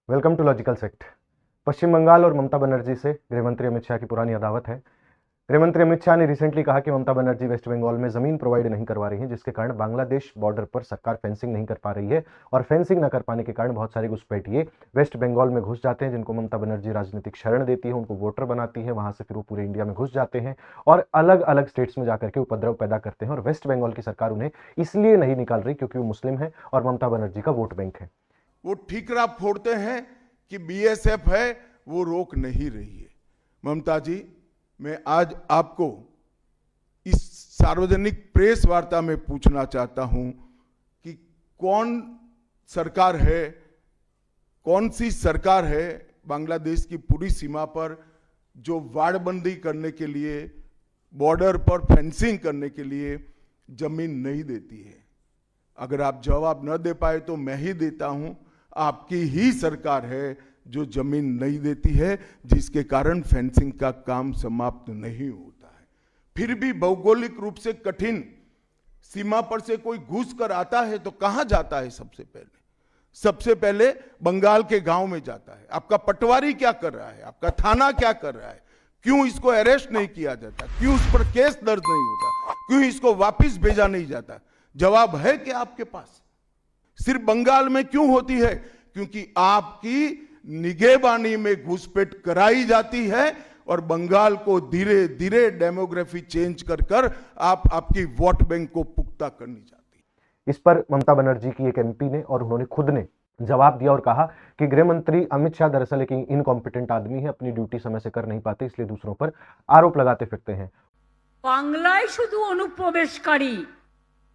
Welcome to logical sect. Paschim Bengal और ममता बनर्जी से गृहमंत्री अमित शाह की पुरानी अदावत है। गृहमंत्री अमित शाह ने रिसेंटली कहा कि ममता बनर्जी वेस्ट बंगाल में जमीन प्रोवाइड नहीं करवा रही हैं, जिसके कारण बांग्लादेश बॉर्डर पर सरकार फेंसिंग नहीं कर पा रही है और फेंसिंग न कर पाने के कारण बहुत सारे घुसपैठिए वेस्ट बंगाल में घुस जाते हैं, जिनको ममता बनर्जी राजनीतिक शरण देती है, उनको वोटर बनाती है, वहां से फिर वो पूरे इंडिया में घुस जाते हैं और अलग अलग स्टेट्स में जाकर के उपद्रव पैदा करते हैं। और वेस्ट बंगाल की सरकार उन्हें इसलिए नहीं निकाल रही क्योंकि वो मुस्लिम है और ममता बनर्जी का वोट बैंक है। वो ठीकरा फोड़ते हैं कि बीएसएफ है, वो रोक नहीं रही है। ममता जी, मैं आज आपको इस सार्वजनिक प्रेस वार्ता में पूछना चाहता हूं कि कौन सरकार है, कौन सी सरकार है बांग्लादेश की पूरी सीमा पर जो वाड़बंदी करने के लिए, बॉर्डर पर फेंसिंग करने के लिए जमीन नहीं देती है। अगर आप जवाब न दे पाए तो मैं ही देता हूं। आपकी ही सरकार है जो जमीन नहीं देती है, जिसके कारण फेंसिंग का काम समाप्त नहीं होता है। फिर भी भौगोलिक रूप से कठिन सीमा पर से कोई घुस कर आता है तो कहां जाता है? सबसे पहले बंगाल के गांव में जाता है। आपका पटवारी क्या कर रहा है? आपका थाना क्या कर रहा है? क्यों इसको अरेस्ट नहीं किया जाता? क्यों उस पर केस दर्ज नहीं होता? क्यों इसको वापिस भेजा नहीं जाता? जवाब है कि आपके पास सिर्फ बंगाल में क्यों होती है? क्योंकि आपकी निगहबानी में घुसपैठ कराई जाती है और बंगाल को धीरे धीरे डेमोग्राफी चेंज कर कर आपकी वोट बैंक को पुख्ता करनी चाहती है। इस पर ममता बनर्जी की एक एमपी ने और उन्होंने खुद ने जवाब दिया और कहा कि गृहमंत्री अमित शाह दरअसल एक इनकॉम्पिटेंट आदमी है, अपनी ड्यूटी समय से कर नहीं पाते, इसलिए दूसरों पर आरोप लगाते फिरते हैं। बांग्लाয় শুধু অনুপ্রবেশকারী,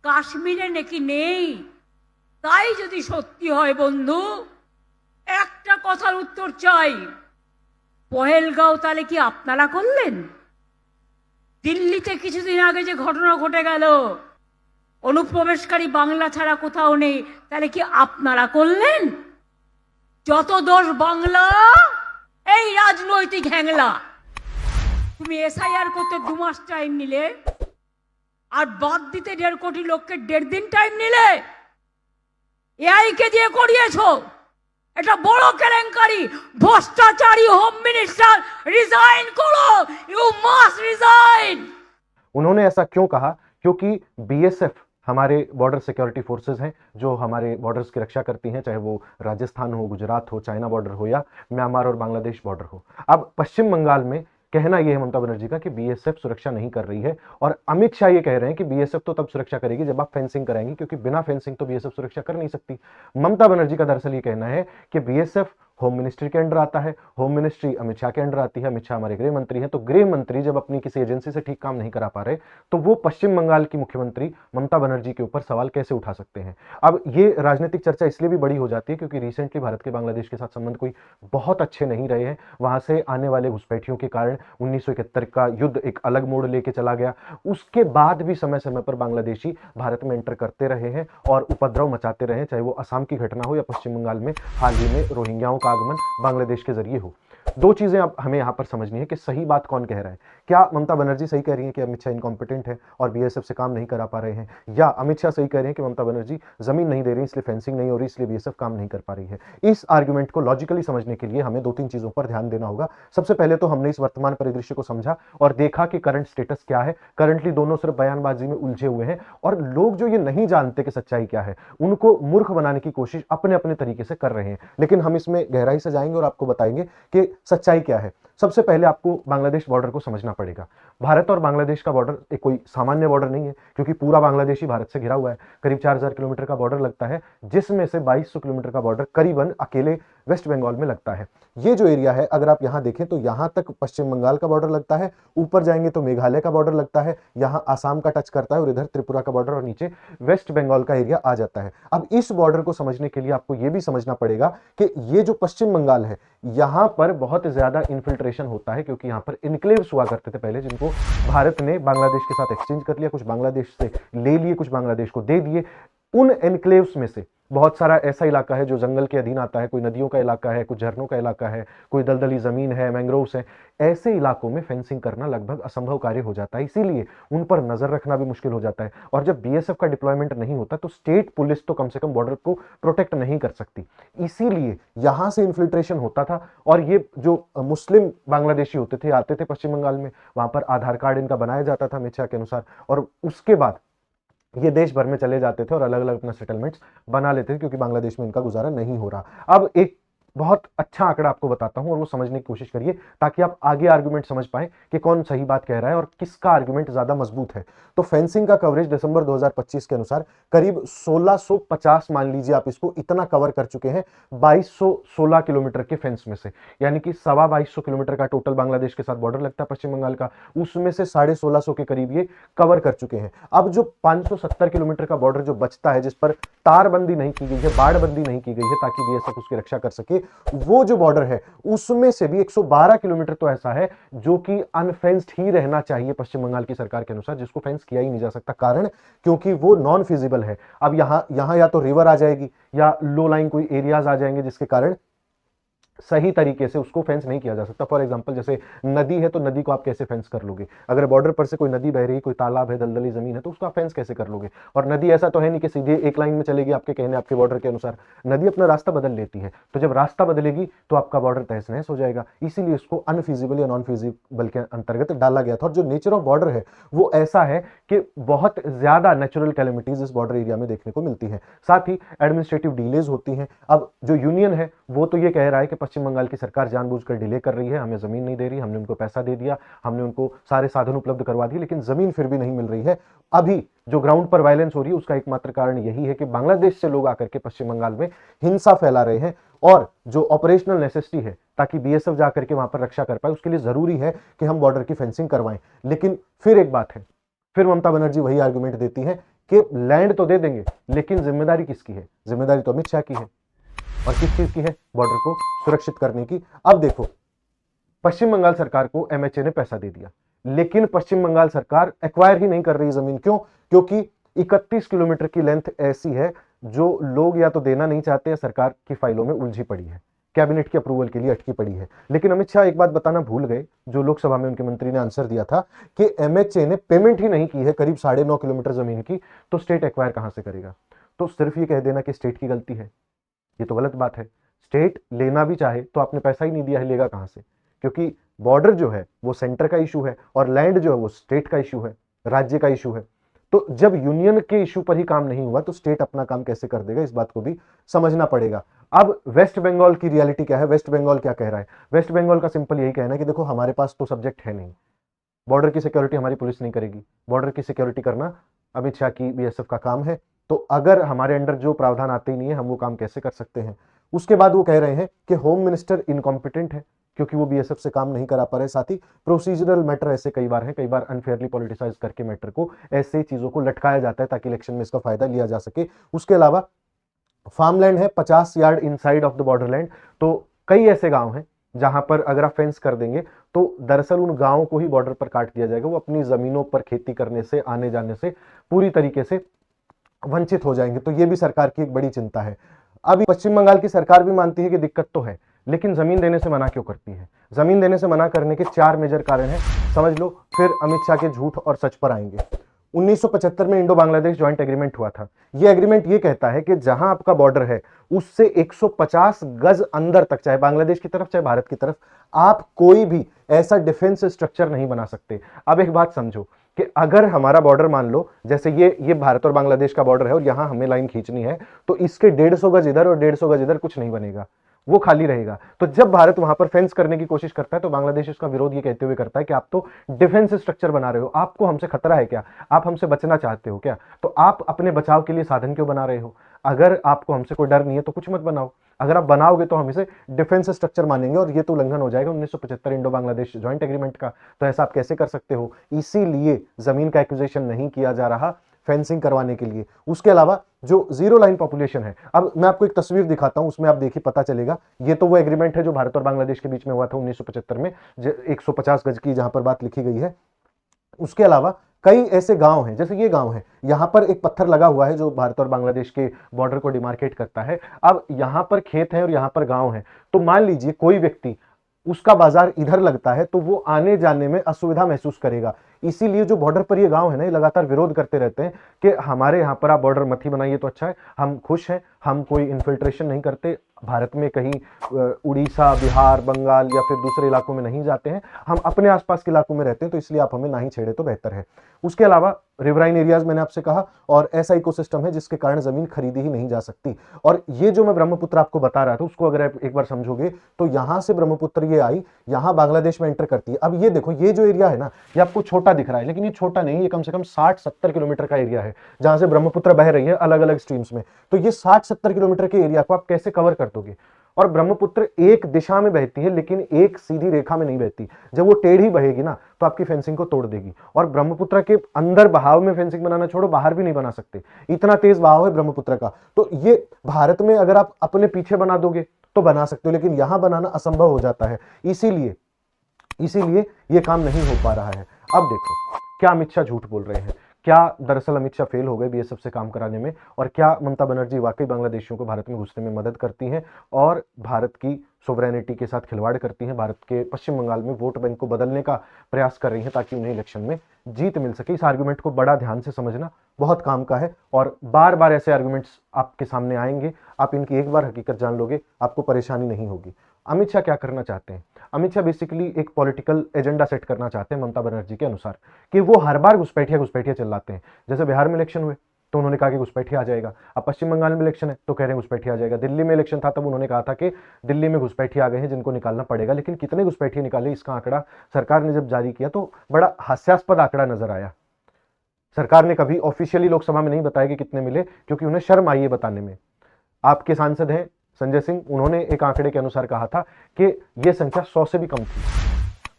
কাশ্মীরে নাকি নেই। তাই যদি সত্যি হয় বন্ধু, একটা কথার উত্তর চাই, পহেলগাঁও তাহলে কি আপনারা করলেন? দিল্লিতে কিছুদিন আগে যে ঘটনা ঘটে গেল, অনুপ্রবেশকারী বাংলা ছাড়া কোথাও নেই, তাহলে কি আপনারা করলেন? যত দোষ বাংলা, এই রাজনৈতিক হ্যাংলা। তুমি এসআইআর করতে 2 মাস টাইম নিলে আর বাদ দিতে 1.5 কোটি লোককে 1.5 দিন টাইম নিলে। এআই কে দিয়ে করিয়েছো, এটা বড় কেলেঙ্কারি। ভ্রষ্টাচারী হোম मिनिस्टर, रिजाइन करो, यू मस्ट रिजाइन। उन्होंने ऐसा क्यों कहा? क्योंकि बीएसएफ हमारे बॉर्डर सिक्योरिटी फोर्सेस हैं जो हमारे बॉर्डर्स की रक्षा करती हैं, चाहे वो राजस्थान हो, गुजरात हो, चाइना बॉर्डर हो या म्यांमार और बांग्लादेश बॉर्डर हो। अब पश्चिम बंगाल में कहना यह है ममता बनर्जी का कि बीएसएफ सुरक्षा नहीं कर रही है और अमित शाह ये कह रहे हैं कि बीएसएफ तो तब सुरक्षा करेगी जब आप फेंसिंग कराएंगी, क्योंकि बिना फेंसिंग तो बीएसएफ सुरक्षा कर नहीं सकती। ममता बनर्जी का दरअसल ये कहना है कि बीएसएफ होम मिनिस्ट्री के अंडर आता है, होम मिनिस्ट्री अमित शाह के अंडर आती है, अमित शाह हमारे गृह मंत्री हैं, तो गृह मंत्री जब अपनी किसी एजेंसी से ठीक काम नहीं करा पा रहे तो वो पश्चिम बंगाल की मुख्यमंत्री ममता बनर्जी के ऊपर सवाल कैसे उठा सकते हैं? अब ये राजनीतिक चर्चा इसलिए भी बड़ी हो जाती है क्योंकि रिसेंटली भारत के बांग्लादेश के साथ संबंध कोई बहुत अच्छे नहीं रहे हैं। वहां से आने वाले घुसपैठियों के कारण 1971 का युद्ध एक अलग मोड़ लेके चला गया। उसके बाद भी समय समय पर बांग्लादेशी भारत में एंटर करते रहे हैं और उपद्रव मचाते रहे, चाहे वो असम की घटना हो या पश्चिम बंगाल में हाल ही में रोहिंग्याओं का आगमन बांग्लादेश के जरिए हो। दो चीजें अब हमें यहां पर समझनी है कि सही बात कौन कह रहा है। क्या ममता बनर्जी सही कह रही है कि अमित शाह इनकॉम्पिटेंट है और बीएसएफ से काम नहीं करा पा रहे हैं, या अमित शाह सही कह रहे हैं कि ममता बनर्जी जमीन नहीं दे रही इसलिए फेंसिंग नहीं हो रही, इसलिए बीएसएफ काम नहीं कर पा रही है? इस आर्गुमेंट को लॉजिकली समझने के लिए हमें 2-3 चीजों पर ध्यान देना होगा। सबसे पहले तो हमने इस वर्तमान परिदृश्य को समझा और देखा कि करंट स्टेटस क्या है। करंटली दोनों सिर्फ बयानबाजी में उलझे हुए हैं और लोग जो ये नहीं जानते कि सच्चाई क्या है, उनको मूर्ख बनाने की कोशिश अपने अपने तरीके से कर रहे हैं। लेकिन हम इसमें गहराई से जाएंगे और आपको बताएंगे कि सच्चाई क्या है। सबसे पहले आपको बांग्लादेश बॉर्डर को समझना पड़ेगा। भारत और बांग्लादेश का बॉर्डर एक कोई सामान्य बॉर्डर नहीं है, क्योंकि पूरा बांग्लादेश ही भारत से घिरा हुआ है। करीब 4000 किलोमीटर का बॉर्डर लगता है, जिसमें से 2200 किलोमीटर का बॉर्डर करीबन अकेले वेस्ट बंगाल में लगता है। ये जो एरिया है, अगर आप यहां देखें तो यहां तक पश्चिम बंगाल का बॉर्डर लगता है, ऊपर जाएंगे तो मेघालय का बॉर्डर लगता है, यहां आसाम का टच करता है और इधर त्रिपुरा का बॉर्डर और नीचे वेस्ट बंगाल का एरिया आ जाता है। अब इस बॉर्डर को समझने के लिए आपको यह भी समझना पड़ेगा कि ये जो पश्चिम बंगाल है, यहां पर बहुत ज्यादा इन्फिल्ट्रेशन होता है, क्योंकि यहां पर इनक्लेव्स हुआ करते थे पहले, जिनको भारत ने बांग्लादेश के साथ एक्सचेंज कर लिया, कुछ बांग्लादेश से ले लिए, कुछ बांग्लादेश को दे दिए। उन एनक्लेव्स में से बहुत सारा ऐसा इलाका है जो जंगल के अधीन आता है, कोई नदियों का इलाका है, कुछ झरनों का इलाका है, कोई दलदली जमीन है, मैंग्रोव्स है। ऐसे इलाकों में फेंसिंग करना लगभग असंभव कार्य हो जाता है, इसीलिए उन पर नजर रखना भी मुश्किल हो जाता है। और जब बीएसएफ का डिप्लॉयमेंट नहीं होता तो स्टेट पुलिस तो कम से कम बॉर्डर को प्रोटेक्ट नहीं कर सकती, इसीलिए यहां से इन्फिल्ट्रेशन होता था। और ये जो मुस्लिम बांग्लादेशी होते थे, आते थे पश्चिम बंगाल में, वहां पर आधार कार्ड इनका बनाया जाता था अमित शाह के अनुसार, और उसके बाद ये देश भर में चले जाते थे और अलग अलग अपना सेटलमेंट्स बना लेते थे, क्योंकि बांग्लादेश में इनका गुजारा नहीं हो रहा। अब एक बहुत अच्छा आंकड़ा आपको बताता हूं और वो समझने की कोशिश करिए, ताकि आप आगे आर्गुमेंट समझ पाए कि कौन सही बात कह रहा है और किसका आर्गुमेंट ज्यादा मजबूत है। तो फेंसिंग का कवरेज दिसंबर 2025 के अनुसार करीब 1650, मान लीजिए आप इसको, इतना कवर कर चुके हैं 2216 किलोमीटर के फेंस में से, यानी कि 2250 किलोमीटर का टोटल बांग्लादेश के साथ बॉर्डर लगता है पश्चिम बंगाल का, उसमें से 1650 के करीब ये कवर कर चुके हैं। अब जो 570 किलोमीटर का बॉर्डर जो बचता है, जिस पर तारबंदी नहीं की गई है, बाड़बंदी नहीं की गई है, ताकि बीएसएफ उसकी रक्षा कर सके, वो जो बॉर्डर है उसमें से भी 112 किलोमीटर तो ऐसा है जो कि अनफेंस्ड ही रहना चाहिए पश्चिम बंगाल की सरकार के अनुसार, जिसको फेंस किया ही नहीं जा सकता। कारण क्योंकि वो नॉन फिजिबल है। अब यहां या तो रिवर आ जाएगी या लो लाइन कोई एरियाज आ जाएंगे, जिसके कारण सही तरीके से उसको फेंस नहीं किया जा सकता। फॉर एग्जांपल, जैसे नदी है तो नदी को आप कैसे फेंस कर लोगे? अगर बॉर्डर पर से कोई नदी बह रही है, कोई तालाब है, दलदली जमीन है, तो उसको आप फेंस कैसे कर लोगे? और नदी ऐसा तो है नहीं कि सीधे एक लाइन में चलेगी आपके कहने, आपके बॉर्डर के अनुसार। नदी अपना रास्ता बदल लेती है, तो जब रास्ता बदलेगी तो आपका बॉर्डर तहस नहस हो जाएगा। इसीलिए इसको अनफिजिबल या नॉन फिजिबल के अंतर्गत डाला गया था। और जो नेचर ऑफ बॉर्डर है वो ऐसा है कि बहुत ज्यादा नेचुरल कैलेमिटीज इस बॉर्डर एरिया में देखने को मिलती है, साथ ही एडमिनिस्ट्रेटिव डिलेज होती हैं। अब जो यूनियन है वो तो ये कह रहा है कि पश्चिम बंगाल की सरकार जानबूझकर डिले कर रही है, हमें जमीन नहीं दे रही, हमने उनको पैसा दे दिया, हमने उनको सारे साधन उपलब्ध करवा दिए, लेकिन जमीन फिर भी नहीं मिल रही है। अभी जो ग्राउंड पर वायलेंस हो रही है उसका एकमात्र कारण यही है कि बांग्लादेश से लोग आकर के पश्चिम बंगाल में हिंसा फैला रहे हैं, और जो ऑपरेशनल नेसेसिटी है ताकि बीएसएफ जाकर के वहां पर रक्षा कर पाए, उसके लिए जरूरी है कि हम बॉर्डर की फेंसिंग करवाएं। लेकिन फिर एक बात है, फिर ममता बनर्जी वही आर्गुमेंट देती है कि लैंड तो दे देंगे, लेकिन जिम्मेदारी किसकी है? जिम्मेदारी तो अमित शाह की है। और किस चीज की है? बॉर्डर को सुरक्षित करने की। अब देखो, पश्चिम बंगाल सरकार को एमएचए ने पैसा दे दिया, लेकिन पश्चिम बंगाल सरकार एक्वायर ही नहीं कर रही जमीन। क्यों? क्योंकि 31 किलोमीटर की लेंथ ऐसी है जो लोग या तो देना नहीं चाहते या सरकार की फाइलों में उलझी पड़ी है, कैबिनेट की अप्रूवल के लिए अटकी पड़ी है। लेकिन अमित शाह एक बात बताना भूल गए, जो लोकसभा में उनके मंत्री ने आंसर दिया था कि एमएचए ने पेमेंट ही नहीं की है करीब 9.5 किलोमीटर जमीन की, तो स्टेट एक्वायर कहां से करेगा? तो सिर्फ ये कह देना कि स्टेट की गलती है, ये तो गलत बात है। स्टेट लेना भी चाहे तो आपने पैसा ही नहीं दिया है, लेगा कहां से? क्योंकि बॉर्डर जो है वो सेंटर का इशू है और लैंड जो है वो स्टेट का इशू है, राज्य का इशू है। तो जब यूनियन के इशू पर ही काम नहीं हुआ तो स्टेट अपना काम कैसे कर देगा? इस बात को भी समझना पड़ेगा। अब वेस्ट बंगाल की रियलिटी क्या है? वेस्ट बंगाल क्या कह रहा है? वेस्ट बंगाल का सिंपल यही कहना है कि देखो, हमारे पास तो सब्जेक्ट है नहीं, बॉर्डर की सिक्योरिटी हमारी पुलिस नहीं करेगी, बॉर्डर की सिक्योरिटी करना अमित शाह की बीएसएफ का काम है, तो अगर हमारे अंडर जो प्रावधान आते ही नहीं है, हम वो काम कैसे कर सकते हैं? उसके बाद वो कह रहे हैं कि होम मिनिस्टर इनकॉम्पिटेंट है क्योंकि वो बीएसएफ से काम नहीं करा पा रहे। साथ ही प्रोसीजरल मैटर ऐसे कई बार हैं, कई बार अनफेयरली पॉलिटिसाइज करके मैटर को, ऐसे चीजों को लटकाया जाता है ताकि इलेक्शन में इसका फायदा लिया जा सके। उसके अलावा फार्मलैंड है 50 yard inside of the Borderland, तो कई ऐसे गांव हैं जहां पर अगर आप फेंस कर देंगे तो दरअसल उन गांवों को ही बॉर्डर पर काट दिया जाएगा, वो अपनी जमीनों पर खेती करने से, आने जाने से पूरी तरीके से वंचित हो जाएंगे। तो ये भी सरकार की एक बड़ी चिंता है। अब पश्चिम बंगाल की सरकार भी मानती है कि दिक्कत तो है, लेकिन जमीन देने से मना क्यों करती है? जमीन देने से मना करने के 4 मेजर कारण हैं, समझ लो, फिर अमित शाह के झूठ और सच पर आएंगे। 1975 में इंडो बांग्लादेश ज्वाइंट एग्रीमेंट हुआ था। यह एग्रीमेंट यह कहता है कि जहां आपका बॉर्डर है उससे 150 गज अंदर तक, चाहे बांग्लादेश की तरफ चाहे भारत की तरफ, आप कोई भी ऐसा डिफेंस स्ट्रक्चर नहीं बना सकते। अब एक बात समझो कि अगर हमारा बॉर्डर, मान लो जैसे ये भारत और बांग्लादेश का बॉर्डर है और यहां हमें लाइन खींचनी है, तो इसके 150 गज इधर और 150 गज इधर कुछ नहीं बनेगा, वो खाली रहेगा। तो जब भारत वहां पर फेंस करने की कोशिश करता है तो बांग्लादेश इसका विरोध ये कहते हुए करता है कि आप तो डिफेंस स्ट्रक्चर बना रहे हो, आपको हमसे खतरा है क्या? आप हमसे बचना चाहते हो क्या? तो आप अपने बचाव के लिए साधन क्यों बना रहे हो? अगर आपको हमसे कोई डर नहीं है तो कुछ मत बनाओ, अगर आप बनाओगे तो हम इसे डिफेंस स्ट्रक्चर मानेंगे और ये तो उल्लंघन हो जाएगा 1975 इंडो बांग्लादेश ज्वाइंट एग्रीमेंट का। तो ऐसा आप कैसे कर सकते हो? इसीलिए जमीन का एक्विजिशन नहीं किया जा रहा फेंसिंग करवाने के लिए। उसके अलावा जो जीरो लाइन पॉपुलेशन है, अब मैं आपको एक तस्वीर दिखाता हूं, उसमें आप देखिए पता चलेगा। ये तो वो एग्रीमेंट है जो भारत और बांग्लादेश के बीच में हुआ था 1975 में, 150 गज की जहां पर बात लिखी गई है। उसके अलावा कई ऐसे गांव हैं, जैसे ये गांव है, यहां पर एक पत्थर लगा हुआ है जो भारत और बांग्लादेश के बॉर्डर को डिमार्केट करता है। अब यहां पर खेत है और यहां पर गांव है, तो मान लीजिए कोई व्यक्ति, उसका बाजार इधर लगता है तो वो आने जाने में असुविधा महसूस करेगा। इसीलिए जो बॉर्डर पर ये गांव है ना, ये लगातार विरोध करते रहते हैं कि हमारे यहां पर आप बॉर्डर मत ही बनाइए तो अच्छा है, हम खुश हैं, हम कोई इन्फिल्ट्रेशन नहीं करते, भारत में कहीं उड़ीसा, बिहार, बंगाल या फिर दूसरे इलाकों में नहीं जाते हैं, हम अपने आसपास के इलाकों में रहते हैं, तो इसलिए आप हमें ना ही छेड़े तो बेहतर है। उसके अलावा रिवराइन एरियाज मैंने आपसे कहा, और ऐसा इकोसिस्टम है जिसके कारण जमीन खरीदी ही नहीं जा सकती। और ये जो मैं ब्रह्मपुत्र आपको बता रहा था, उसको अगर आप एक बार समझोगे तो यहां से ब्रह्मपुत्र ये आई, यहां बांग्लादेश में एंटर करती है। अब ये देखो, ये जो एरिया है ना, ये आपको छोटा दिख रहा है, लेकिन ये छोटा नहीं, ये कम से कम 60-70 किलोमीटर का एरिया है जहां से ब्रह्मपुत्र बह रही है अलग अलग स्ट्रीम्स में। तो ये 60-70 किलोमीटर के एरिया को आप कैसे कवर कर दोगे? और ब्रह्मपुत्र एक दिशा में बहती है, लेकिन एक सीधी रेखा में नहीं बहती। जब वो टेढ़ी बहेगी ना, तो आपकी फेंसिंग को तोड़ देगी। और ब्रह्मपुत्र के अंदर बहाव में फेंसिंग बनाना छोड़ो, बाहर भी नहीं बना सकते, इतना तेज बहाव है ब्रह्मपुत्र का। तो ये भारत में अगर आप अपने पीछे बना दोगे तो बना सकते हो, लेकिन यहां बनाना असंभव हो जाता है। इसीलिए ये काम नहीं हो पा रहा है। अब देखो, क्या अमित शाह झूठ बोल रहे हैं? क्या दरअसल अमित शाह फेल हो गए बीएसएफ से काम कराने में? और क्या ममता बनर्जी वाकई बांग्लादेशियों को भारत में घुसने में मदद करती हैं और भारत की सोवरेनिटी के साथ खिलवाड़ करती हैं, भारत के पश्चिम बंगाल में वोट बैंक को बदलने का प्रयास कर रही हैं ताकि उन्हें इलेक्शन में जीत मिल सके? इस आर्गुमेंट को बड़ा ध्यान से समझना बहुत काम का है, और बार बार ऐसे आर्गुमेंट्स आपके सामने आएंगे, आप इनकी एक बार हकीकत जान लोगे, आपको परेशानी नहीं होगी। अमित शाह क्या करना चाहते हैं? अमित शाह बेसिकली एक पॉलिटिकल एजेंडा सेट करना चाहते हैं ममता बनर्जी के अनुसार, कि वो हर बार घुसपैठिया चिल्लाते हैं। जैसे बिहार में इलेक्शन हुए तो उन्होंने कहा कि घुसपैठिया आ जाएगा, अब पश्चिम बंगाल में इलेक्शन है तो कह रहे हैं घुसपैठिया आ जाएगा, दिल्ली में इलेक्शन था तब उन्होंने कहा था कि दिल्ली में घुसपैठिया आ गए हैं जिनको निकालना पड़ेगा। लेकिन कितने घुसपैठिए निकाले, इसका आंकड़ा सरकार ने जब जारी किया तो बड़ा हास्यास्पद आंकड़ा नजर आया। सरकार ने कभी ऑफिशियली लोकसभा में नहीं बताया कि कितने मिले, क्योंकि उन्हें शर्म आई है बताने में। आपके सांसद हैं संजय सिंह, उन्होंने एक आंकड़े के अनुसार कहा था कि यह संख्या 100 से भी कम थी।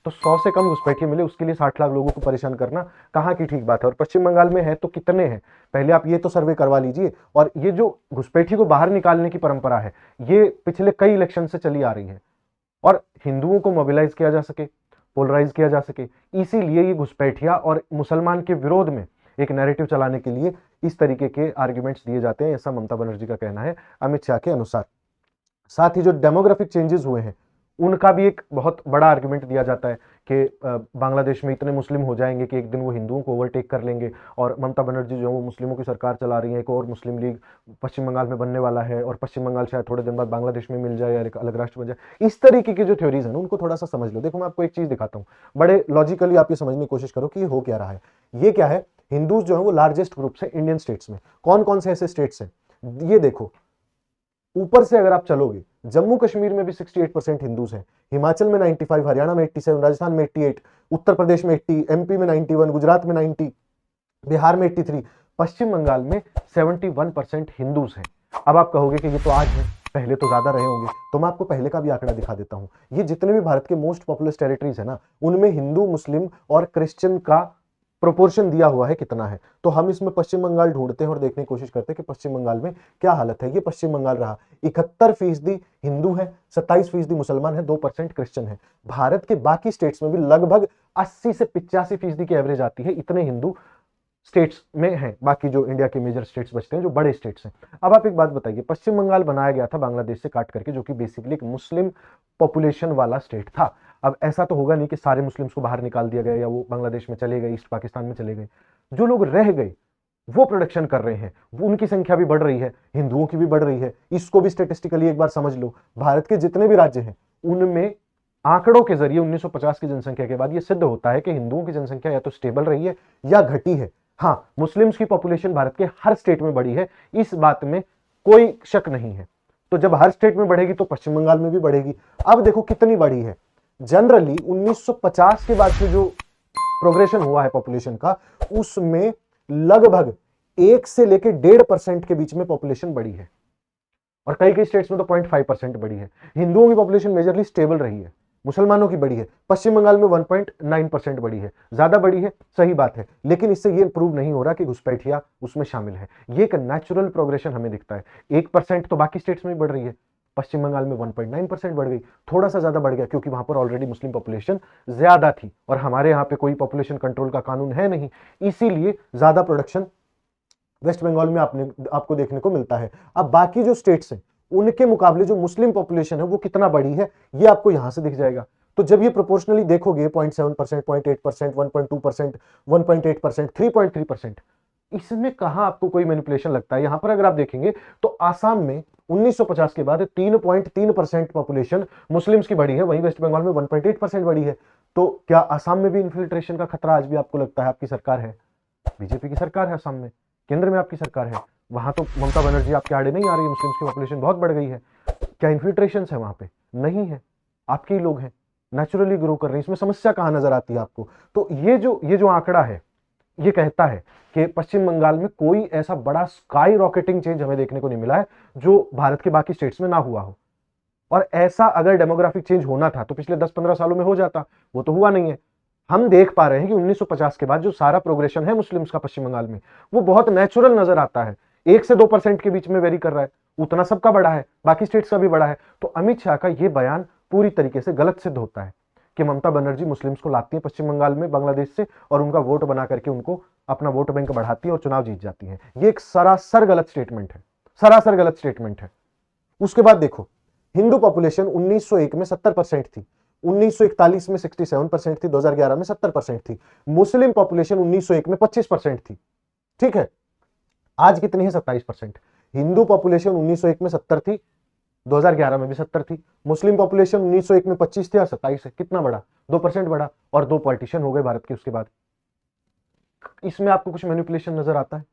तो 100 से कम घुसपैठिए मिले, उसके लिए 60 लाख लोगों को परेशान करना कहाँ की ठीक बात है? और पश्चिम बंगाल में है तो कितने हैं, पहले आप ये तो सर्वे करवा लीजिए। और ये जो घुसपैठिए को बाहर निकालने की परंपरा है, ये पिछले कई इलेक्शन से चली आ रही है, और हिंदुओं को मोबिलाइज किया जा सके, पोलराइज किया जा सके, इसीलिए ये घुसपैठिया और मुसलमान के विरोध में एक नैरेटिव चलाने के लिए इस तरीके के आर्ग्यूमेंट्स दिए जाते हैं, ऐसा ममता बनर्जी का कहना है अमित शाह के अनुसार। साथ ही जो डेमोग्राफिक चेंजेस हुए हैं उनका भी एक बहुत बड़ा आर्गुमेंट दिया जाता है कि बांग्लादेश में इतने मुस्लिम हो जाएंगे कि एक दिन वो हिंदुओं को ओवरटेक कर लेंगे, और ममता बनर्जी जो वो मुस्लिमों की सरकार चला रही है, एक और मुस्लिम लीग पश्चिम बंगाल में बनने वाला है, और पश्चिम बंगाल शायद थोड़े दिन बाद बांग्लादेश में मिल जाए या एक अलग राष्ट्र बन जाए। इस तरीके की जो थ्योरीज है ना, उनको थोड़ा सा समझ लो। देखो, मैं आपको एक चीज दिखाता हूँ, बड़े लॉजिकली आप ये समझने की कोशिश करो कि ये हो क्या रहा है। ये क्या है, हिंदूज जो है वो लार्जेस्ट ग्रुप्स है इंडियन स्टेट्स में। कौन कौन से ऐसे स्टेट्स हैं, ये देखो, ऊपर से अगर आप चलोगे, जम्मू कश्मीर में भी 68% हिंदूज हैं, हिमाचल में 95, हरियाणा में 87, राजस्थान में 88, उत्तर प्रदेश में 80, एमपी में 91, गुजरात में 90, बिहार में 83, पश्चिम बंगाल में 71% हिंदूज हैं। अब आप कहोगे कि ये तो आज है, पहले तो ज्यादा रहे होंगे, तो मैं आपको पहले का भी आंकड़ा दिखा देता हूं। ये जितने भी भारत के मोस्ट पॉपुलस टेरिटरीज है ना, उनमें हिंदू, मुस्लिम और क्रिश्चियन का प्रोपोर्शन दिया हुआ है कितना है। तो हम इसमें पश्चिम बंगाल ढूंढते हैं और देखने की कोशिश करते हैं कि पश्चिम बंगाल में क्या हालत है। ये पश्चिम बंगाल रहा, 71% हिंदू है, 27% मुसलमान है, 2% क्रिश्चियन है। भारत के बाकी स्टेट्स में भी लगभग 80 से 85% की एवरेज आती है, इतने हिंदू स्टेट्स में हैं, बाकी जो इंडिया के मेजर स्टेट्स बचते हैं, जो बड़े स्टेट्स हैं। अब आप एक बात बताइए, पश्चिम बंगाल बनाया गया था बांग्लादेश से काट करके, जो कि बेसिकली एक मुस्लिम पॉपुलेशन वाला स्टेट था। अब ऐसा तो होगा नहीं कि सारे मुस्लिम्स को बाहर निकाल दिया गया या वो बांग्लादेश में चले गए, ईस्ट पाकिस्तान में चले गए। जो लोग रह गए वो प्रोडक्शन कर रहे हैं, वो उनकी संख्या भी बढ़ रही है, हिंदुओं की भी बढ़ रही है। इसको भी स्टेटिस्टिकली एक बार समझ लो। भारत के जितने भी राज्य हैं उनमें आंकड़ों के जरिए 1950 की जनसंख्या के बाद ये सिद्ध होता है कि हिंदुओं की जनसंख्या या तो स्टेबल रही है या घटी है। हाँ, मुस्लिम्स की पॉपुलेशन भारत के हर स्टेट में बढ़ी है, इस बात में कोई शक नहीं है। तो जब हर स्टेट में बढ़ेगी तो पश्चिम बंगाल में भी बढ़ेगी। अब देखो कितनी बढ़ी है। जनरली 1950 के बाद से जो प्रोग्रेशन हुआ है पॉपुलेशन का, उसमें लगभग 1 से लेकर 1.5% के बीच में पॉपुलेशन बढ़ी है, और कई कई स्टेट्स में तो 0.5% बढ़ी है। हिंदुओं की पॉपुलेशन मेजरली स्टेबल रही है, मुसलमानों की बढ़ी है। पश्चिम बंगाल में 1.9% बढ़ी है, ज्यादा बढ़ी है, सही बात है, लेकिन इससे यह प्रूव नहीं हो रहा कि घुसपैठिया उसमें शामिल है। ये एक नेचुरल प्रोग्रेशन हमें दिखता है। 1% तो बाकी स्टेट्स में भी बढ़ रही है, पश्चिम बंगाल में 1.9% बढ़ गई, थोड़ा सा ज्यादा बढ़ गया क्योंकि वहां पर ऑलरेडी मुस्लिम पॉपुलेशन ज्यादा थी और हमारे यहाँ पे कोई पॉपुलेशन कंट्रोल का कानून है नहीं, इसीलिए ज्यादा प्रोडक्शन वेस्ट बंगाल में आपको देखने को मिलता है। अब बाकी जो स्टेट्स हैं उनके मुकाबले जो मुस्लिम पॉपुलेशन है वो कितना बड़ी है ये आपको यहां से दिख जाएगा। तो जब ये प्रोपोर्शनली देखोगे 0.7%, 0.8%, 1.2%, 1.8%, 3.3%, इसमें कहां आपको कोई मैनिपुलेशन लगता है। यहां पर अगर आप देखेंगे तो आसाम में 1950 के बाद 3.3% पॉपुलेशन मुस्लिम्स की बढ़ी है, वहीं वेस्ट बंगाल में 1.8% बढ़ी है। तो क्या आसाम में भी इन्फिल्ट्रेशन का खतरा आज भी आपको लगता है? आपकी सरकार है, बीजेपी की सरकार है आसाम में, केंद्र में आपकी सरकार है, वहां तो ममता बनर्जी आपके आड़े नहीं आ रही है, मुस्लिम्स की पॉपुलेशन बहुत बढ़ गई है, क्या इन्फिल्ट्रेशन है वहां पे? नहीं है, आपके ही लोग हैं, नेचुरली ग्रो कर रहे हैं। इसमें समस्या कहां नजर आती है आपको? तो ये जो आंकड़ा है ये कहता है कि पश्चिम बंगाल में कोई ऐसा बड़ा स्काई रॉकेटिंग चेंज हमें देखने को नहीं मिला है जो भारत के बाकी स्टेट्स में ना हुआ हो। और ऐसा अगर डेमोग्राफिक चेंज होना था तो पिछले 10-15 सालों में हो जाता, वो तो हुआ नहीं है। हम देख पा रहे हैं कि 1950 के बाद जो सारा प्रोग्रेशन है मुस्लिम्स का पश्चिम बंगाल में वो बहुत नेचुरल नजर आता है, 1 से 2% के बीच में वेरी कर रहा है, उतना सबका बढ़ा है, बाकी स्टेट्स का भी बढ़ा है। तो अमित शाह का यह बयान पूरी तरीके से गलत सिद्ध होता है कि ममता बनर्जी मुस्लिम्स को लाती है पश्चिम बंगाल में बांग्लादेश से और उनका वोट बना करके उनको अपना वोट बैंक बढ़ाती है और चुनाव जीत जाती है। ये एक सरासर गलत स्टेटमेंट है, सरासर गलत स्टेटमेंट है। उसके बाद देखो, हिंदू पॉपुलेशन 1901 में 70% थी, 1941 में 67% थी, 2011 में 70% थी। मुस्लिम पॉपुलेशन 1901 में 25% थी, ठीक है, आज कितनी है? 27%। हिंदू पॉपुलेशन 1901 में 70 थी, 2011 में भी 70 थी। मुस्लिम पॉपुलेशन 1901 में 25 थी, 27 है, कितना बढ़ा? 2% बढ़ा और 2 पार्टीशन हो गए भारत के उसके बाद। इसमें आपको कुछ मैनिपुलेशन नजर आता है?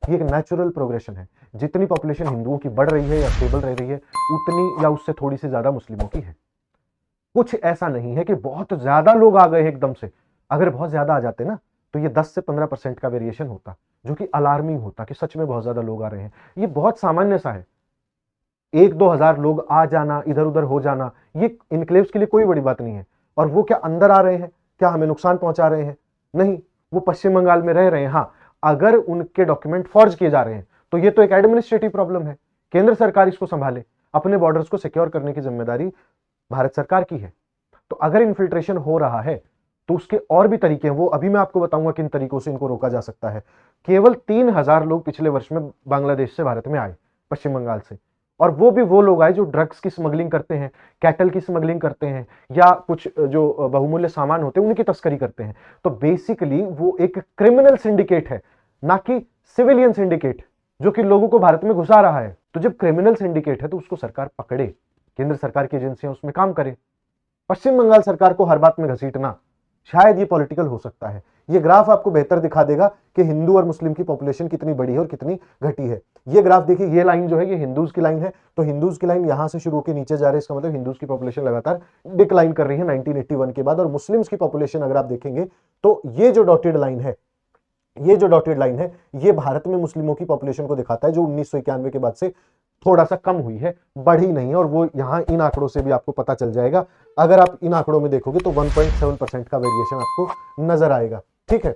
ये एक नेचुरल प्रोग्रेशन है। जितनी पॉपुलेशन हिंदुओं की बढ़ रही है या स्टेबल रह रही है उतनी या उससे थोड़ी सी ज्यादा मुस्लिमों की है। कुछ ऐसा नहीं है कि बहुत ज्यादा लोग आ गए एकदम से। अगर बहुत ज्यादा आ जाते ना तो ये 10 से 15% का वेरिएशन होता, जो कि अलार्मिंग होता कि सच में बहुत ज्यादा लोग आ रहे हैं। ये बहुत सामान्य सा है, 1-2 हजार लोग आ जाना, इधर उधर हो जाना, ये इनक्लेव्स के लिए कोई बड़ी बात नहीं है। और वो क्या अंदर आ रहे हैं, क्या हमें नुकसान पहुंचा रहे हैं? नहीं, वो पश्चिम बंगाल में रह रहे हैं। हाँ, अगर उनके डॉक्यूमेंट फॉर्ज किए जा रहे हैं तो ये तो एक एडमिनिस्ट्रेटिव प्रॉब्लम है, केंद्र सरकार इसको संभाले, अपने बॉर्डर्स को सिक्योर करने की जिम्मेदारी भारत सरकार की है। तो अगर इन्फिल्ट्रेशन हो रहा है तो उसके और भी तरीके हैं, वो अभी मैं आपको बताऊंगा किन तरीकों से इनको रोका जा सकता है। केवल 3000 लोग पिछले वर्ष में बांग्लादेश से भारत में आए, पश्चिम बंगाल से, और वो भी वो लोग आए जो ड्रग्स की स्मगलिंग करते हैं, कैटल की स्मगलिंग करते हैं, या कुछ जो बहुमूल्य सामान होते हैं उनकी तस्करी करते हैं। तो बेसिकली वो एक क्रिमिनल सिंडिकेट है, ना कि सिविलियन सिंडिकेट जो कि लोगों को भारत में घुसा रहा है। तो जब क्रिमिनल सिंडिकेट है तो उसको सरकार पकड़े, केंद्र सरकार की एजेंसियां उसमें काम करें। पश्चिम बंगाल सरकार को हर बात में घसीटना शायद ये पॉलिटिकल हो सकता है। ये ग्राफ आपको बेहतर दिखा देगा कि हिंदू और मुस्लिम की पॉपुलेशन कितनी बड़ी है और कितनी घटी है। ये ग्राफ देखिए, ये लाइन जो है ये हिंदूज की लाइन है, तो हिंदूज की लाइन यहां से शुरू होकर नीचे जा रही है, इसका मतलब हिंदूज की पॉपुलेशन लगातार डिक्लाइन कर रही है 1981 के बाद। और मुस्लिम्स की पॉपुलेशन अगर आप देखेंगे तो ये जो डॉटेड लाइन है, ये जो डॉटेड लाइन है ये भारत में मुस्लिमों की पॉपुलेशन को दिखाता है, जो 1991 के बाद से थोड़ा सा कम हुई है, बढ़ी नहीं है। और वो यहां इन आंकड़ों से भी आपको पता चल जाएगा। अगर आप इन आंकड़ों में देखोगे तो 1.7% का वेरिएशन आपको नजर आएगा, ठीक है।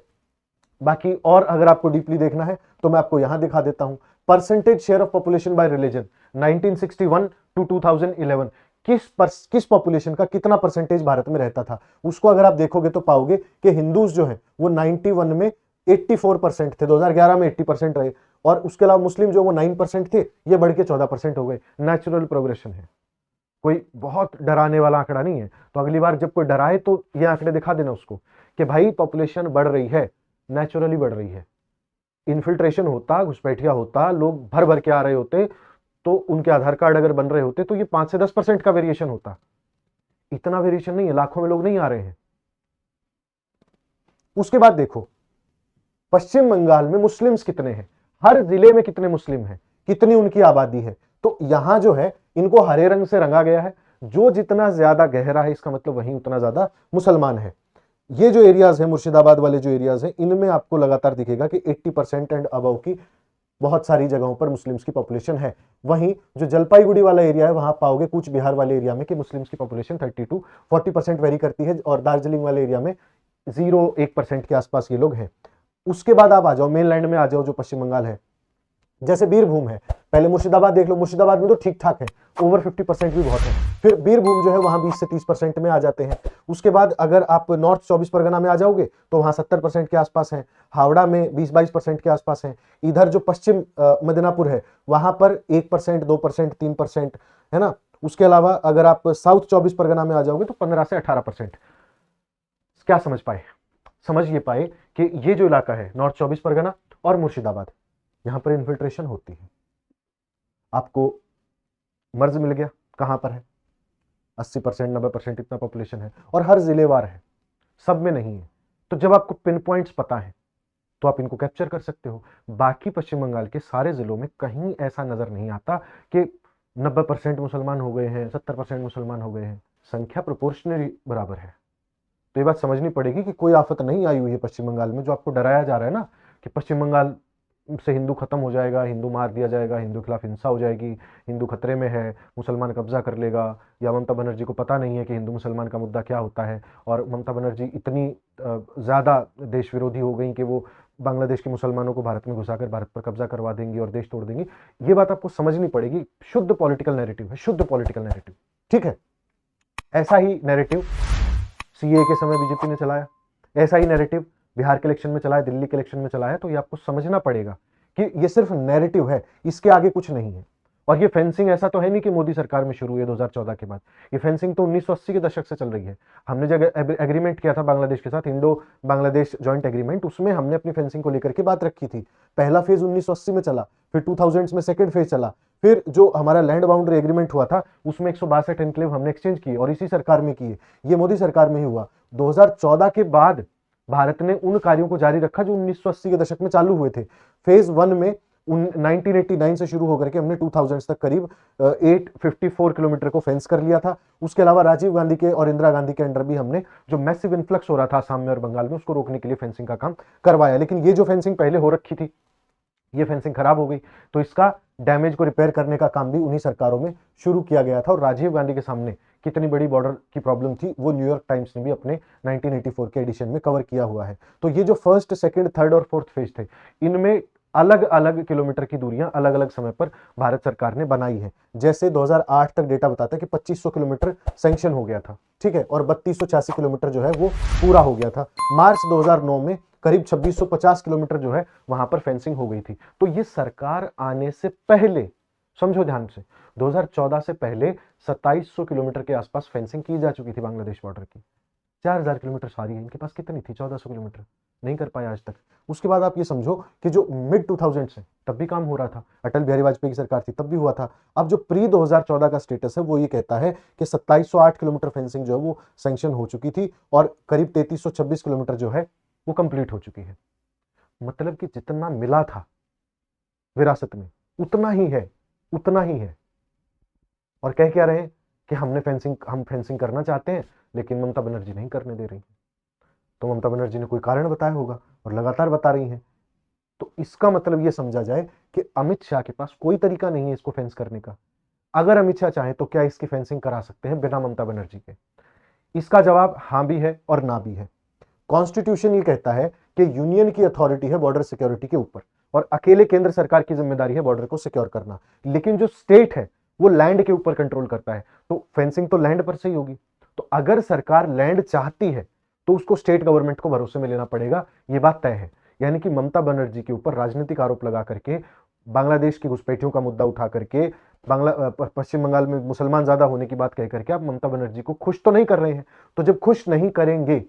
बाकी और अगर आपको डीपली देखना है तो मैं आपको यहां दिखा देता हूं, percentage share of population by religion 1961 to 2011, किस पॉपुलेशन का कितना परसेंटेज भारत में रहता था, उसको अगर आप देखोगे तो पाओगे कि हिंदूज जो है वो 91 में 84% थे, 2011 में 80% रहे, और उसके अलावा मुस्लिम जो वो 9% थे, ये बढ़ के 14% हो गए। नेचुरल प्रोग्रेशन है, कोई बहुत डराने वाला आंकड़ा नहीं है। तो अगली बार जब कोई डराए तो ये आंकड़े दिखा देना उसको कि भाई पॉपुलेशन बढ़ रही है, नेचुरली बढ़ रही है। इन्फिल्ट्रेशन होता, घुसपैठिया होता, लोग भर भर के आ रहे होते, तो उनके आधार कार्ड अगर बन रहे होते तो ये 5 से 10% का वेरिएशन होता। इतना वेरिएशन नहीं है, लाखों में लोग नहीं आ रहे हैं। उसके बाद देखो पश्चिम बंगाल में मुस्लिम्स कितने हैं, हर जिले में कितने मुस्लिम हैं, कितनी उनकी आबादी है। तो यहां जो है इनको हरे रंग से रंगा गया है, जो जितना ज्यादा गहरा है इसका मतलब वहीं उतना ज्यादा मुसलमान है। ये जो एरियाज है, मुर्शिदाबाद वाले जो एरियाज हैं, इनमें आपको लगातार दिखेगा कि 80% एंड अबव की बहुत सारी जगहों पर मुस्लिम्स की पॉपुलेशन है। वहीं जो जलपाईगुड़ी वाला एरिया है वहां पाओगे कूच बिहार वाले एरिया में कि मुस्लिम्स की पॉपुलेशन 32-40% वेरी करती है, और दार्जिलिंग वाले एरिया में 0-1% के आसपास ये लोग हैं। उसके बाद आप आ जाओ मेन लैंड में, आ जाओ जो पश्चिम बंगाल है, जैसे बीरभूम है, पहले मुर्शिदाबाद देख लो, मुर्शिदाबाद में तो ठीक ठाक है, ओवर 50% भी बहुत है, फिर बीरभूम जो है वहां 20 से 30% में आ जाते हैं। उसके बाद अगर आप नॉर्थ 24 परगना में आ जाओगे तो वहां 70% के आसपास है, हावड़ा में 20-22% के आसपास है, इधर जो पश्चिम मिदनापुर है वहां पर 1%, 2%, 3% है ना। उसके अलावा अगर आप साउथ 24 परगना में आ जाओगे तो 15 से 18%। क्या समझ पाए? समझ ये पाए कि ये जो इलाका है नॉर्थ 24 परगना और मुर्शिदाबाद, यहां पर इन्फिल्ट्रेशन होती है। आपको मर्ज मिल गया, कहां पर है? 80%, 90% इतना पॉपुलेशन है, और हर जिलेवार है, सब में नहीं है। तो जब आपको पिन पॉइंट्स पता है तो आप इनको कैप्चर कर सकते हो। बाकी पश्चिम बंगाल के सारे जिलों में कहीं ऐसा नजर नहीं आता कि 90% मुसलमान हो गए हैं, 70% मुसलमान हो गए हैं। संख्या प्रोपोर्शनली बराबर है। तो ये बात समझनी पड़ेगी कि कोई आफत नहीं आई हुई है पश्चिम बंगाल में, जो आपको डराया जा रहा है ना कि पश्चिम बंगाल से हिंदू खत्म हो जाएगा, हिंदू मार दिया जाएगा, हिंदू के खिलाफ हिंसा हो जाएगी, हिंदू खतरे में है, मुसलमान कब्जा कर लेगा, या ममता बनर्जी को पता नहीं है कि हिंदू मुसलमान का मुद्दा क्या होता है, और ममता बनर्जी इतनी ज़्यादा देश विरोधी हो गई कि वो बांग्लादेश के मुसलमानों को भारत में घुसाकर भारत पर कब्जा करवा देंगी और देश तोड़ देंगी। ये बात आपको समझनी पड़ेगी। शुद्ध पॉलिटिकल नैरेटिव है, शुद्ध पॉलिटिकल नैरेटिव, ठीक है। ऐसा ही नैरेटिव सीए के समय बीजेपी ने चलाया, ऐसा ही नैरेटिव बिहार के इलेक्शन में चलाया, दिल्ली के इलेक्शन में चलाया। तो ये आपको समझना पड़ेगा कि ये सिर्फ नैरेटिव है, इसके आगे कुछ नहीं है। और ये फेंसिंग ऐसा तो है नहीं कि मोदी सरकार में शुरू हुई है 2014 के बाद, ये फेंसिंग तो 1980 के दशक से चल रही है। हमने जब एग्रीमेंट किया था बांग्लादेश के साथ, इंडो बांग्लादेश जॉइंट एग्रीमेंट, उसमें हमने अपनी फेंसिंग को लेकर के बात रखी थी। पहला फेज 1980 में चला, फिर 2000 में सेकंड फेज चला, फिर जो हमारा लैंड बाउंड्री एग्रीमेंट हुआ था उसमें 162 एनक्लेव हमने एक्सचेंज किए, और इसी सरकार में किए। ये मोदी सरकार में ही हुआ। 2014 के बाद भारत ने उन कार्यों को जारी रखा जो 1980 के दशक में चालू हुए थे। फेज 1 में 1989 से शुरू होकर के हमने 2000 तक करीब 854 किलोमीटर को फेंस कर लिया था। उसके अलावा राजीव गांधी के और इंदिरा गांधी के अंडर भी हमने जो मैसिव इन्फ्लक्स हो रहा था असम में और बंगाल में, उसको रोकने के लिए फेंसिंग का काम करवाया। लेकिन ये जो फेंसिंग पहले हो रखी थी, ये फेंसिंग खराब हो गई, तो इसका डैमेज को रिपेयर करने का काम भी उन्हीं सरकारों में शुरू किया गया था। और राजीव गांधी के सामने कितनी बड़ी बॉर्डर की प्रॉब्लम थी वो न्यूयॉर्क टाइम्स ने भी अपने 1984 के एडिशन में कवर किया हुआ है। तो ये जो फर्स्ट, सेकंड, थर्ड और फोर्थ फेज थे, इनमें अलग अलग किलोमीटर की दूरियां अलग अलग समय पर भारत सरकार ने बनाई है। जैसे 2008 तक डेटा बताता है कि 2500 किलोमीटर सैंक्शन हो गया था, ठीक है, और 3286 किलोमीटर जो है वो पूरा हो गया था। मार्च 2009 में करीब 2650 किलोमीटर जो है वहां पर फेंसिंग हो गई थी। तो ये सरकार आने से पहले, समझो ध्यान से, 2014 से पहले 2700 किलोमीटर के आसपास फेंसिंग की जा चुकी थी बांग्लादेश बॉर्डर की। 4000 किलोमीटर सारी है, इनके पास कितनी थी? 1400 किलोमीटर, नहीं कर पाया आज तक। उसके बाद आप ये समझो कि जो मिड 2000 से तब भी काम हो रहा था, अटल बिहारी वाजपेयी की सरकार थी तब भी हुआ था। अब जो प्री 2014 का स्टेटस है वो ये कहता है कि 2708 किलोमीटर फेंसिंग जो है वो सैंक्शन हो चुकी थी, और करीब 3326 किलोमीटर जो है वो कंप्लीट हो चुकी है। मतलब कि जितना मिला था विरासत में उतना ही है, उतना ही है। और कह क्या रहे कि हम फेंसिंग करना चाहते हैं, लेकिन ममता बनर्जी नहीं करने दे रही। तो ममता बनर्जी ने कोई कारण बताया होगा और लगातार बता रही हैं। तो इसका मतलब यह समझा जाए कि अमित शाह के पास कोई तरीका नहीं है इसको फेंस करने का। अगर अमित शाह चाहे तो क्या इसकी फेंसिंग करा सकते हैं बिना ममता बनर्जी के? इसका जवाब हां भी है और ना भी है। कॉन्स्टिट्यूशन ये कहता है कि यूनियन की अथॉरिटी है बॉर्डर सिक्योरिटी के ऊपर, और अकेले केंद्र सरकार की जिम्मेदारी है बॉर्डर को सिक्योर करना। लेकिन जो स्टेट है वो लैंड के ऊपर कंट्रोल करता है, तो फेंसिंग तो लैंड पर से ही होगी। तो अगर सरकार लैंड चाहती है तो उसको स्टेट गवर्नमेंट को भरोसे में लेना पड़ेगा, ये बात तय है। यानी कि ममता बनर्जी के ऊपर राजनीतिक आरोप लगा करके, बांग्लादेश की घुसपैठियों का मुद्दा उठा करके, पश्चिम बंगाल में मुसलमान ज्यादा होने की बात कह करके आप ममता बनर्जी को खुश तो नहीं कर रहे हैं। तो जब खुश नहीं करेंगे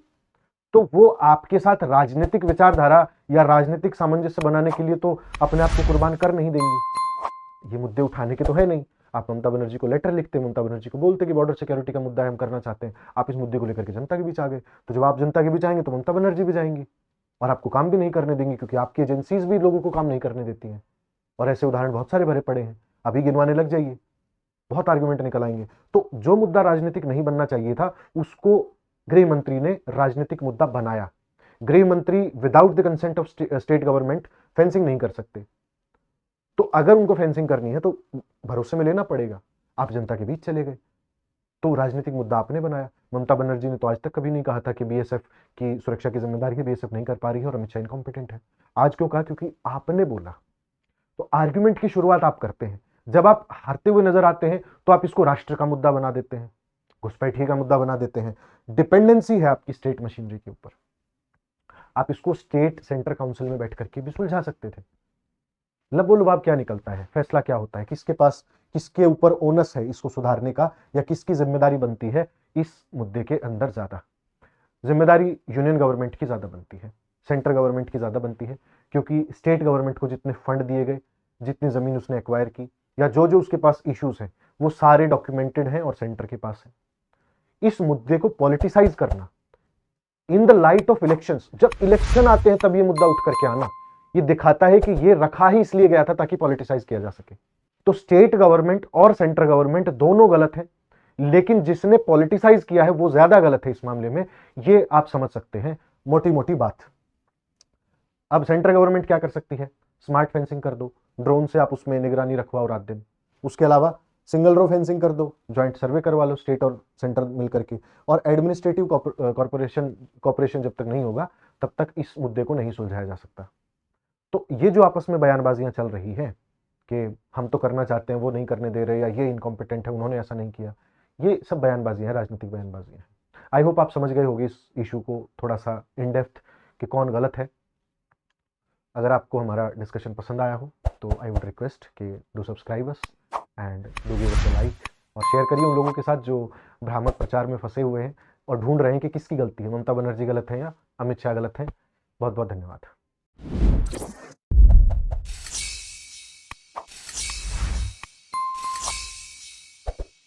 तो वो आपके साथ राजनीतिक विचारधारा या राजनीतिक सामंजस्य बनाने के लिए तो अपने आप को कुर्बान कर नहीं देंगी। ये मुद्दे उठाने के तो है नहीं। आप ममता बनर्जी को लेटर लिखते, ममता बनर्जी को बोलते कि बॉर्डर सिक्योरिटी का मुद्दा है, हम करना चाहते हैं। आप इस मुद्दे को लेकर के जनता के बीच आ गए, तो जब आप जनता के बीच आएंगे तो ममता बनर्जी भी जाएंगी और आपको काम भी नहीं करने देंगी, क्योंकि आपकी एजेंसीज भी लोगों को काम नहीं करने देती हैं। और ऐसे उदाहरण बहुत सारे भरे पड़े हैं, अभी गिनवाने लग जाइए, बहुत आर्गुमेंट निकल आएंगे। तो जो मुद्दा राजनीतिक नहीं बनना चाहिए था उसको गृह मंत्री ने राजनीतिक मुद्दा बनाया। गृह मंत्री without the consent of state government fencing नहीं कर सकते। तो अगर उनको फेंसिंग करनी है तो भरोसे में लेना पड़ेगा। आप जनता के बीच चले गए, तो राजनीतिक मुद्दा आपने बनाया। ममता बनर्जी ने तो आज तक कभी नहीं कहा था कि बीएसएफ की सुरक्षा की जिम्मेदारी है, बीएसएफ नहीं कर पा रही है और अमित शाह इनकॉम्पिटेंट है। आज क्यों कहा? क्योंकि आपने बोला। तो आर्ग्यूमेंट की शुरुआत आप करते हैं, जब आप हारते हुए नजर आते हैं तो आप इसको राष्ट्र का मुद्दा बना देते हैं, घुसपैठी का मुद्दा बना देते हैं, डिपेंडेंसी है आपकी स्टेट मशीनरी के ऊपर, आप इसको स्टेट सेंटर काउंसिल में बैठ करके भी सुलझा सकते थे। लबोलुबाब क्या निकलता है, फैसला क्या होता है, किसके पास, किसके ऊपर ओनस है इसको सुधारने का, या किसकी जिम्मेदारी बनती है, इस मुद्दे के अंदर ज्यादा जिम्मेदारी यूनियन गवर्नमेंट की ज्यादा बनती है, सेंट्रल गवर्नमेंट की ज्यादा बनती है, क्योंकि स्टेट गवर्नमेंट को जितने फंड दिए गए, जितनी जमीन उसने एक्वायर की, या जो जो उसके पास इश्यूज हैं, वो सारे डॉक्यूमेंटेड हैं और सेंटर के पास है। इस मुद्दे को पॉलिटिसाइज करना in the light of elections, जब इलेक्शन आते हैं तब ये मुद्दा उठ करके आना, ये दिखाता है कि ये रखा ही इसलिए गया था ताकि पॉलिटिसाइज किया जा सके। तो स्टेट गवर्नमेंट और सेंट्रल गवर्नमेंट दोनों गलत है, लेकिन जिसने पॉलिटिसाइज किया है वो ज्यादा गलत है इस मामले में, ये आप समझ सकते हैं मोटी मोटी बात। अब सेंट्रल गवर्नमेंट क्या कर सकती है, स्मार्ट फेंसिंग कर दो, ड्रोन से आप उसमें निगरानी रखवाओ रात दिन, उसके अलावा सिंगल रो फेंसिंग कर दो, ज्वाइंट सर्वे करवा लो स्टेट और सेंटर मिलकर के, और एडमिनिस्ट्रेटिव कॉर्पोरेशन जब तक नहीं होगा तब तक इस मुद्दे को नहीं सुलझाया जा सकता। तो ये जो आपस में बयानबाजियां चल रही हैं कि हम तो करना चाहते हैं, वो नहीं करने दे रहे, या ये इनकॉम्पिटेंट है, उन्होंने ऐसा नहीं किया, ये सब बयानबाजियां हैं, राजनीतिक बयानबाजियां हैं। आई होप आप समझ गए होंगे इस इशू को थोड़ा सा इन डेप्थ कि कौन गलत है। अगर आपको हमारा डिस्कशन पसंद आया हो तो आई वुड रिक्वेस्ट कि do subscribe us and do give us a like, और शेयर करिए उन लोगों के साथ जो भ्रामक प्रचार में फंसे हुए हैं और ढूंढ रहे हैं कि किसकी गलती है, ममता बनर्जी गलत है या अमित शाह गलत है। बहुत बहुत धन्यवाद।